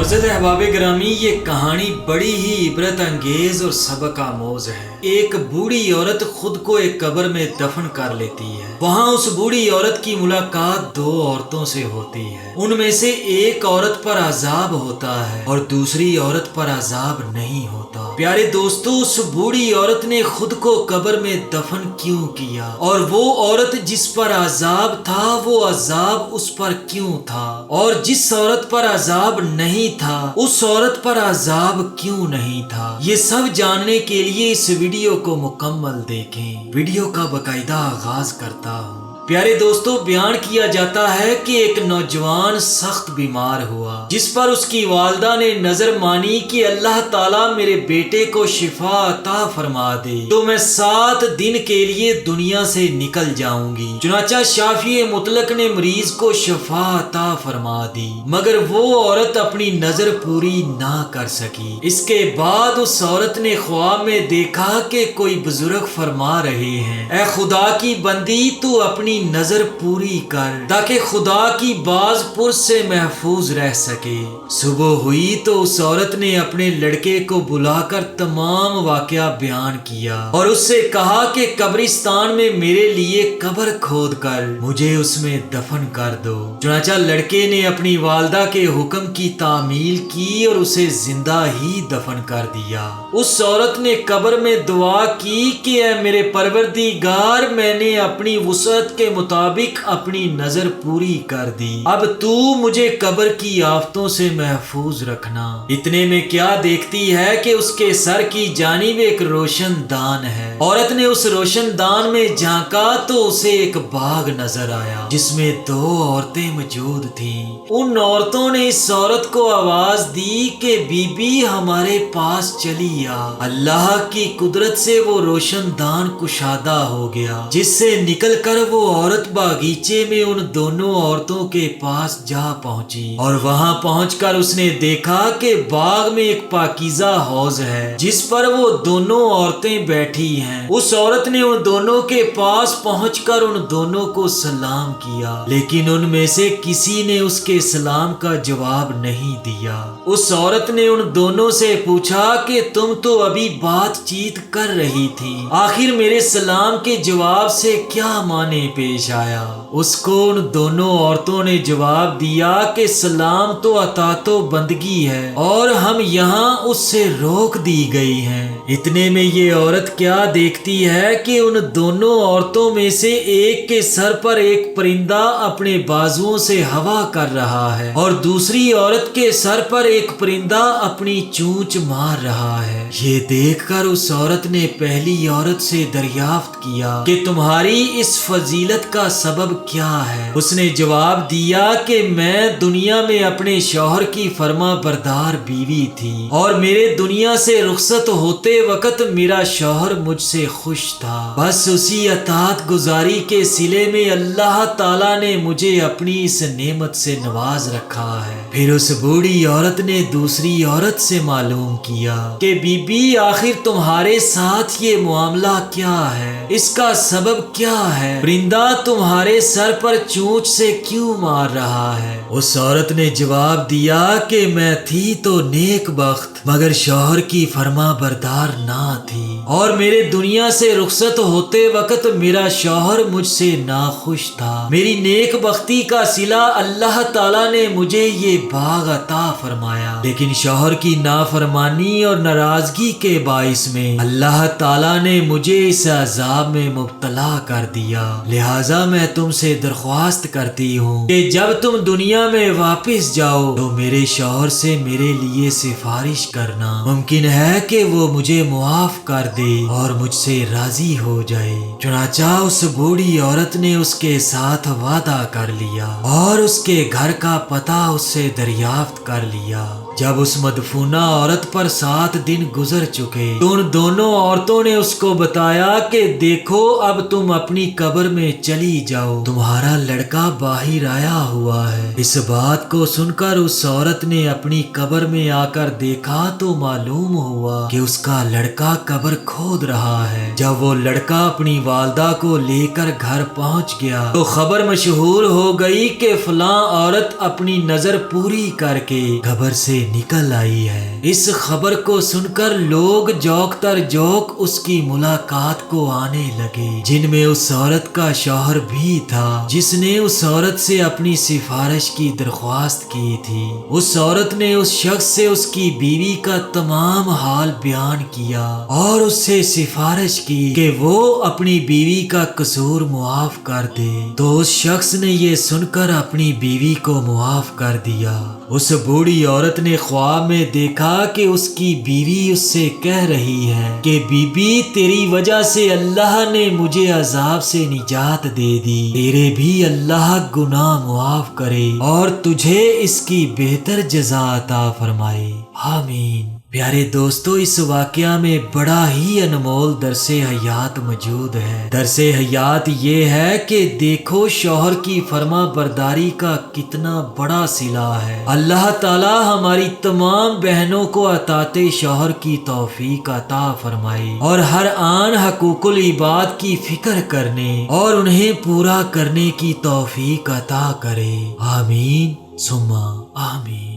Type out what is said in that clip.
मुअज़्ज़ज़ अहबाब गिरामी, ये कहानी बड़ी ही इबरत अंगेज और सबक आमोज है। एक बूढ़ी औरत खुद को एक कब्र में दफन कर लेती है। वहाँ उस बूढ़ी औरत की मुलाकात दो औरतों से होती है। उनमें से एक औरत पर अजाब होता है और दूसरी औरत पर अजाब नहीं होता। प्यारे दोस्तों, उस बूढ़ी औरत ने खुद को कब्र में दफन क्यों किया और वो औरत जिस पर अजाब था वो अजाब उस पर क्यों था, और जिस औरत पर अजाब नहीं था उस औरत पर अजाब क्यों नहीं था, ये सब जानने के लिए इस वीडियो को मुकम्मल देखें। वीडियो का बाकायदा आगाज करता हूँ। प्यारे दोस्तों, बयान किया जाता है कि एक नौजवान सख्त बीमार हुआ, जिस पर उसकी वालदा ने नजर मानी कि अल्लाह ताला मेरे बेटे को शिफा अता फरमा दे तो मैं 7 दिन के लिए दुनिया से निकल जाऊंगी। चुनाचा शाफी मुतलक ने मरीज को शिफा अता फरमा दी, मगर वो औरत अपनी नजर पूरी ना कर सकी। इसके बाद उस औरत ने ख्वाब में देखा कि कोई बुजुर्ग फरमा रहे हैं, ऐ खुदा की बंदी, तू अपनी नजर पूरी कर ताकि खुदा की बाज पुर से महफूज रह सके। सुबह हुई तो उस औरत ने अपने लड़के को बुलाकर तमाम वाकया बयान किया और उससे कहा कि कब्रिस्तान में मेरे लिए कब्र खोद कर मुझे उसमें दफन कर दो। चुनाचा लड़के ने अपनी वालदा के हुक्म की तामील की और उसे जिंदा ही दफन कर दिया। उस औरत ने कब्र में दुआ की कि ऐ मेरे परवरदिगार, मैंने अपनी वुसअत के मुताबिक अपनी नजर पूरी कर दी, अब तू मुझे कब्र की आफतों से महफूज रखना। इतने में क्या देखती है कि उसके सर की जानिब एक रोशन दान है। औरत ने उस रोशन दान में झांका तो उसे एक बाग नजर आया जिसमें 2 औरतें मौजूद थीं। उन औरतों ने इस औरत को आवाज दी कि बीबी, हमारे पास चली आ। अल्लाह की कुदरत से वो रोशन दान कुशादा हो गया, जिससे निकलकर वो औरत बागीचे में उन दोनों औरतों के पास जा पहुंची और वहां पहुंचकर उसने देखा कि बाग में एक पाकीज़ा हौज है जिस पर वो दोनों औरतें बैठी हैं। उस औरत ने उन दोनों के पास पहुंचकर उन दोनों को सलाम किया, लेकिन उनमें से किसी ने उसके सलाम का जवाब नहीं दिया। उस औरत ने उन दोनों से पूछा कि तुम तो अभी बातचीत कर रही थी, आखिर मेरे सलाम के जवाब से क्या माने पेश आया। उसको उन दोनों औरतों ने जवाब दिया कि सलाम तो अता तो बंदगी है और हम यहाँ उससे रोक दी गई हैं। इतने में ये औरत क्या देखती है कि उन दोनों औरतों में से एक के सर पर एक परिंदा अपने बाजुओं से हवा कर रहा है और दूसरी औरत के सर पर एक परिंदा अपनी चोंच मार रहा है। ये देखकर उस औरत ने पहली औरत से दरियाफ्त किया कि तुम्हारी इस फजीलत का सबब क्या है। उसने जवाब दिया कि मैं दुनिया में अपने शौहर की फर्मा बरदार बीवी थी और मेरे दुनिया से रुखसत होते वक्त मेरा शौहर मुझसे खुश था। बस उसी अतात गुजारी के सिले में अल्लाह ताला ने मुझे अपनी इस नेमत से नवाज रखा है। फिर उस बूढ़ी औरत ने दूसरी औरत से मालूम किया कि बीबी, आखिर तुम्हारे साथ ये मामला क्या है, इसका सबब क्या है, परिंदा तुम्हारे सर पर चोंच से क्यों मार रहा है। उस औरत ने जवाब दिया कि मैं थी तो नेक बख्त, मगर शौहर की फर्मा बरदार ना थी और मेरे दुनिया से रुखसत होते वक्त मेरा शौहर मुझसे नाखुश था। मेरी नेक बख्ती का सिला अल्लाह ताला ने मुझे ये बाग अता फरमाया, लेकिन शौहर की नाफरमानी और नाराजगी के बाइस में अल्लाह ताला ने मुझे इस अजाब में मुब्तला कर दिया। लिहाजा मैं तुमसे दरख्वास्त करती हूँ कि जब तुम दुनिया में वापस जाओ तो मेरे शौहर से मेरे लिए सिफारिश करना। मुमकिन है कि वो मुझे मुआफ कर दे और मुझसे राजी हो जाए। चुनाचा उस बूढ़ी औरत ने उसके साथ वादा कर लिया और उसके घर का पता उससे दरियाफ्त कर लिया। जब उस मदफूना औरत पर 7 दिन गुजर चुके तो उन दोनों औरतों ने उसको बताया कि देखो, अब तुम अपनी कब्र में चली जाओ, तुम्हारा लड़का बाहर आया हुआ है। इस बात को सुनकर उस औरत ने अपनी कब्र में आकर देखा तो मालूम हुआ कि उसका लड़का कब्र खोद रहा है। जब वो लड़का अपनी वालदा को लेकर घर पहुंच गया तो खबर मशहूर हो गई कि फलां औरत अपनी नजर पूरी करके कब्र से نکل آئی ہے۔ اس خبر کو سن کر لوگ جوک تر جوک اس کی ملاقات کو آنے لگے، جن میں اس عورت کا شوہر بھی تھا جس نے اس عورت سے اپنی سفارش کی درخواست کی تھی۔ اس عورت نے اس شخص سے اس کی بیوی کا تمام حال بیان کیا اور اس سے سفارش کی کہ وہ اپنی بیوی کا قصور معاف کر دے، تو اس شخص نے یہ سن کر اپنی بیوی کو معاف کر دیا۔ اس بوڑھی عورت نے خواب میں دیکھا کہ اس کی بیوی اس سے کہہ رہی ہے کہ بی بی تیری وجہ سے اللہ نے مجھے عذاب سے نجات دے دی، تیرے بھی اللہ گناہ معاف کرے اور تجھے اس کی بہتر جزا عطا فرمائے، آمین۔ پیارے دوستو، اس واقعہ میں بڑا ہی انمول درس حیات موجود ہے۔ درس حیات یہ ہے کہ دیکھو شوہر کی فرما برداری کا کتنا بڑا صلہ ہے۔ اللہ تعالی ہماری تمام بہنوں کو اطاعت شوہر کی توفیق عطا فرمائے اور ہر آن حقوق العباد کی فکر کرنے اور انہیں پورا کرنے کی توفیق عطا کرے، آمین ثم آمین۔